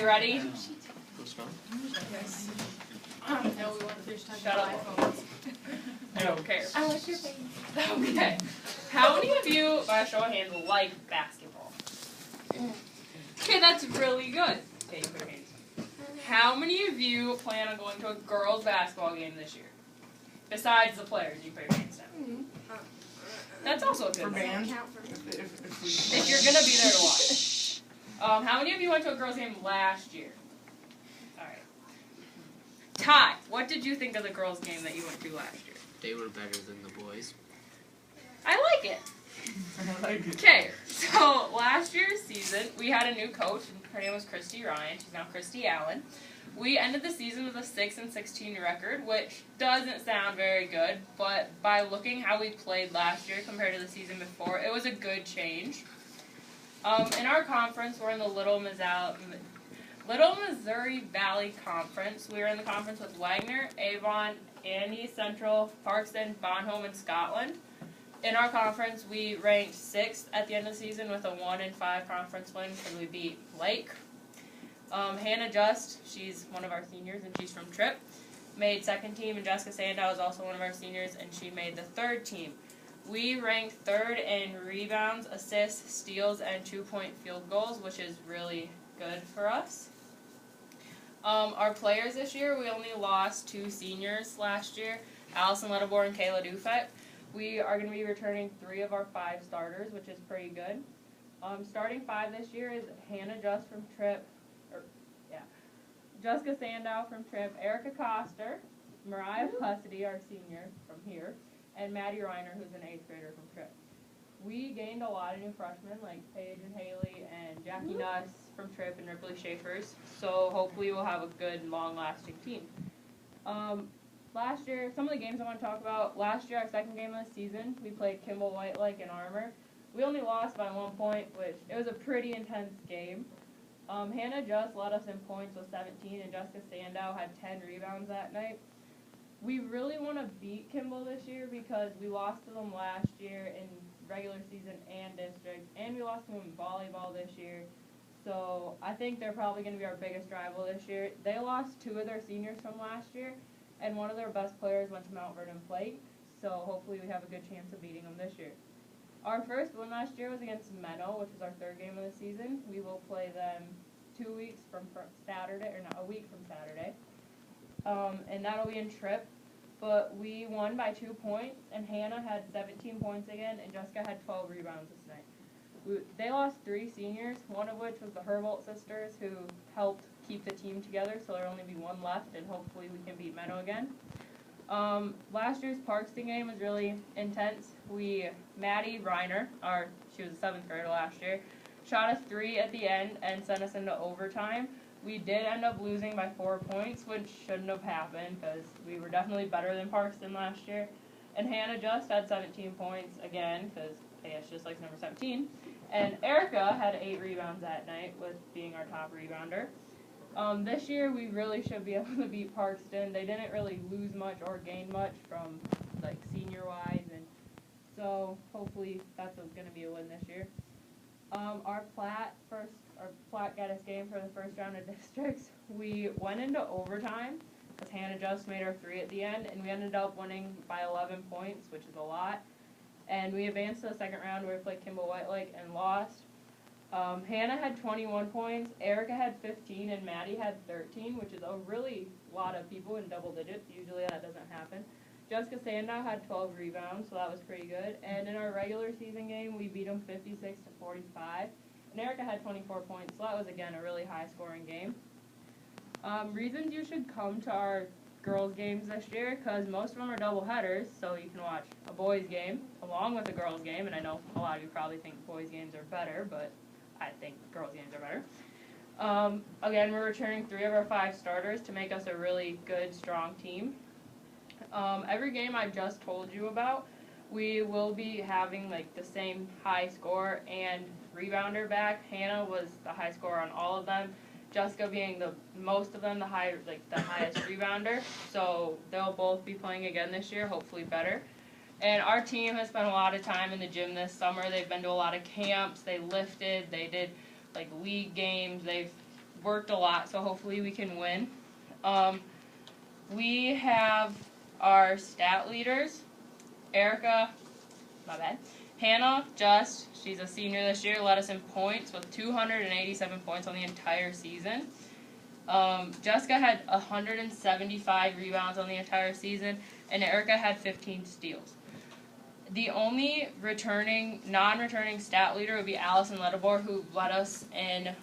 you ready? Yes. No, we want to finish talking about iPhones. I don't care. I like your face. Okay. How many of you, by a show of hands, like basketball? Okay, that's really good. Okay, you put your hands up. How many of you plan on going to a girls' basketball game this year? Besides the players, you put your hands down. That's also a good one. If you're going to be there to watch. How many of you went to a girls' game last year? Alright. Ty, what did you think of the girls' game that you went to last year? They were better than the boys. I like it. Okay, so last year's season, we had a new coach, and her name was Christy Ryan. She's now Christy Allen. We ended the season with a 6-16 record, which doesn't sound very good, but by looking how we played last year compared to the season before, it was a good change. In our conference, we're in the Little Missouri Valley Conference. We were in the conference with Wagner, Avon, and East Central, Parkston, Bonhomme, and Scotland. In our conference, we ranked 6th at the end of the season with a 1-5 conference win because we beat Lake. Hannah Just, she's one of our seniors and she's from Tripp, made 2nd team, and Jessica Sandow is also one of our seniors and she made the 3rd team. We ranked 3rd in rebounds, assists, steals, and 2-point field goals, which is really good for us. Our players this year, we only lost 2 seniors last year, Allison Lettlebore and Kayla Dufek. We are going to be returning 3 of our 5 starters, which is pretty good. Starting 5 this year is Hannah Just from Tripp, Jessica Sandow from Tripp, Erica Coster, Mariah Hussity, our senior from here, and Maddie Reiner, who's an 8th grader from Tripp. We gained a lot of new freshmen like Paige and Haley and Jackie Nuss from Tripp and Ripley Schaefer's, so hopefully we'll have a good, long-lasting team. Last year, some of the games I want to talk about, last year, our 2nd game of the season, we played Kimball White Lake in Armour. We only lost by 1 point, which it was a pretty intense game. Hannah Just led us in points with 17, and Jessica Sandow had 10 rebounds that night. We really want to beat Kimball this year because we lost to them last year in regular season and district, and we lost to them in volleyball this year. So I think they're probably going to be our biggest rival this year. They lost 2 of their seniors from last year, and one of their best players went to Mount Vernon Plate, so hopefully we have a good chance of beating them this year. Our first win last year was against Menno, which is our 3rd game of the season. We will play them 2 weeks from Saturday, or not, a week from Saturday, and that'll be in Tripp. But we won by 2 points, and Hannah had 17 points again, and Jessica had 12 rebounds this night. They lost 3 seniors, one of which was the Herbold sisters, who helped keep the team together, so there'll only be 1 left, and hopefully we can beat Menno again. Last year's Parkston game was really intense. Maddie Reiner, she was a 7th grader last year, shot a 3 at the end and sent us into overtime. We did end up losing by 4 points, which shouldn't have happened because we were definitely better than Parkston last year. And Hannah Just had 17 points again because she just likes number 17. And Erica had 8 rebounds that night, with being our top rebounder. This year, we really should be able to beat Parkston. They didn't really lose much or gain much from senior-wise, and so hopefully that's going to be a win this year. Our Platte got us game for the first round of districts. We went into overtime because Hannah Just made our 3 at the end, and we ended up winning by 11 points, which is a lot. And we advanced to the 2nd round where we played Kimball White Lake and lost. Hannah had 21 points, Erica had 15, and Maddie had 13, which is a really lot of people in double digits. Usually that doesn't happen. Jessica Sandow had 12 rebounds, so that was pretty good. And in our regular season game, we beat them 56-45. And Erica had 24 points, so that was, again, a really high-scoring game. Reasons you should come to our girls' games this year, because most of them are double-headers, so you can watch a boys' game along with a girls' game. And I know a lot of you probably think boys' games are better, but I think girls' games are better. Again, we're returning 3 of our 5 starters to make us a really good, strong team. Every game I just told you about, we will be having the same high score and rebounder back. Hannah was the high scorer on all of them. Jessica being the most of them, the highest rebounder. So they'll both be playing again this year, hopefully better. And our team has spent a lot of time in the gym this summer. They've been to a lot of camps. They lifted. They did league games. They've worked a lot, so hopefully we can win. We have our stat leaders. Erica, my bad. Hannah, she's a senior this year, led us in points with 287 points on the entire season. Jessica had 175 rebounds on the entire season, and Erica had 15 steals. The only non-returning stat leader would be Allison Ledebor, who led us in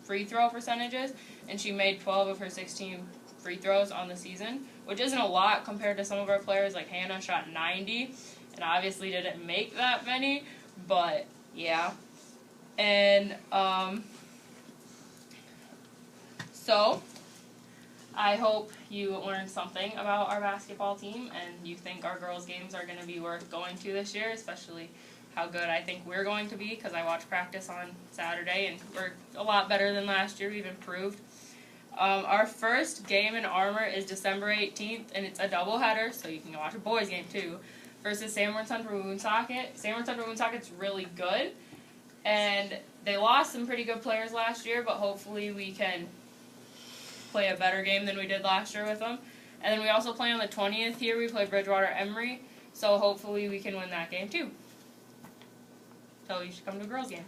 free throw percentages, and she made 12 of her 16 free throws on the season, which isn't a lot compared to some of our players. Like Hannah shot 90, and obviously didn't make that many, but yeah. And so I hope you learned something about our basketball team and you think our girls' games are going to be worth going to this year, especially how good I think we're going to be, because I watched practice on Saturday and we're a lot better than last year. We've improved. Our first game in Armour is December 18th, and it's a doubleheader, so you can watch a boys' game too, versus Sanborn Central Woonsocket. Sanborn Central Woonsocket's really good, and they lost some pretty good players last year, but hopefully we can play a better game than we did last year with them. And then we also play on the 20th here. We play Bridgewater Emory, so hopefully we can win that game too. So you should come to a girls' game.